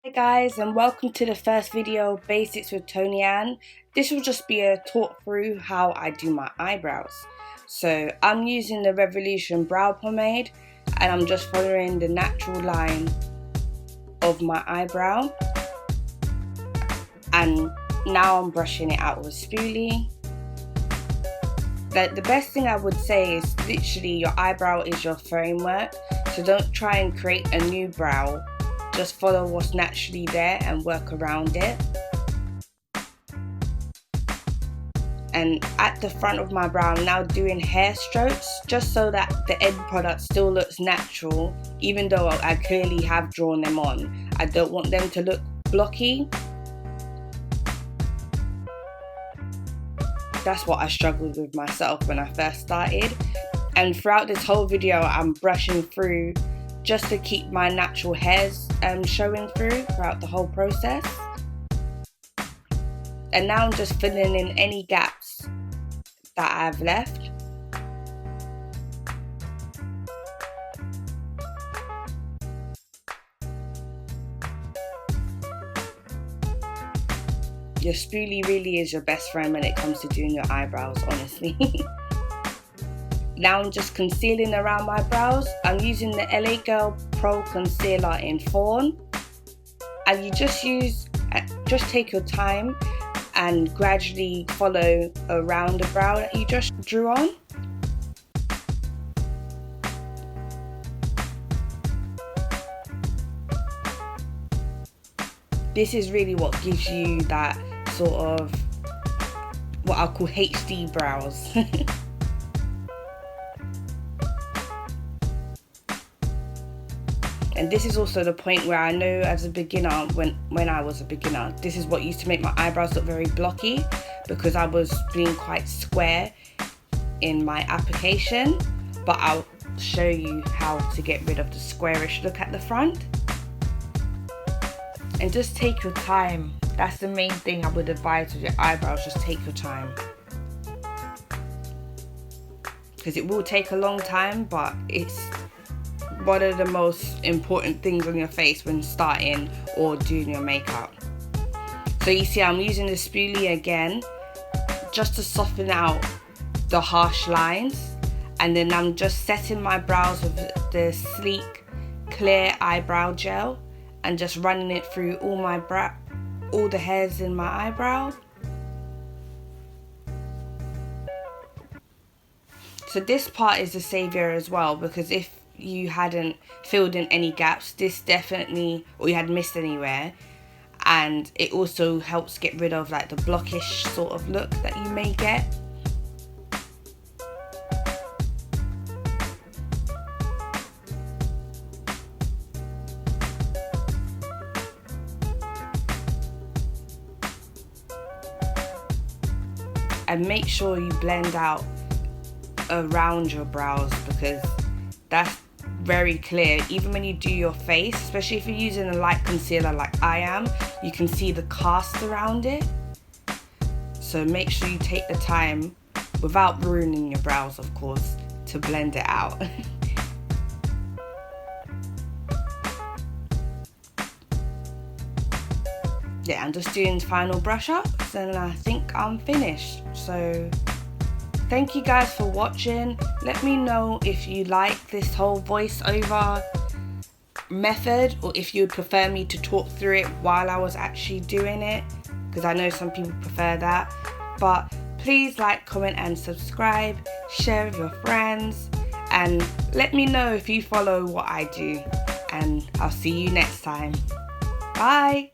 Hey guys, and welcome to the first video, Basics with Toni-Anne. This will just be a talk through how I do my eyebrows. So I'm using the Revolution brow pomade and I'm just following the natural line of my eyebrow. And now I'm brushing it out with a spoolie. The best thing I would say is literally your eyebrow is your framework. So don't try and create a new brow. Just follow what's naturally there and work around it. And at the front of my brow, I'm now doing hair strokes just so that the end product still looks natural, even though I clearly have drawn them on. I don't want them to look blocky. That's what I struggled with myself when I first started. And throughout this whole video, I'm brushing through just to keep my natural hairs showing throughout the whole process. And now I'm just filling in any gaps that I've left. Your spoolie really is your best friend when it comes to doing your eyebrows, honestly. Now I'm just concealing around my brows. I'm using the LA Girl Pro Concealer in Fawn. And you just take your time and gradually follow around the brow that you just drew on. This is really what gives you that sort of what I'll call HD brows. And this is also the point where I know as a beginner, when I was a beginner, this is what used to make my eyebrows look very blocky because I was being quite square in my application. But I'll show you how to get rid of the squarish look at the front. And just take your time. That's the main thing I would advise with your eyebrows, just take your time. Because it will take a long time, but it's one of the most important things on your face when starting or doing your makeup. So you see I'm using the spoolie again just to soften out the harsh lines, and then I'm just setting my brows with the sleek clear eyebrow gel and just running it through all the hairs in my eyebrow. So this part is the savior as well, because if you hadn't filled in any gaps, this definitely, or you had missed anywhere, and it also helps get rid of like the blockish sort of look that you may get. And make sure you blend out around your brows, because that's very clear. Even when you do your face, especially if you're using a light concealer like I am, you can see the cast around it. So make sure you take the time, without ruining your brows of course, to blend it out. Yeah, I'm just doing final brush ups and I think I'm finished. So thank you guys for watching. Let me know if you like this whole voiceover method, or if you would prefer me to talk through it while I was actually doing it, because I know some people prefer that. But please like, comment and subscribe, share with your friends, and let me know if you follow what I do. And I'll see you next time. Bye!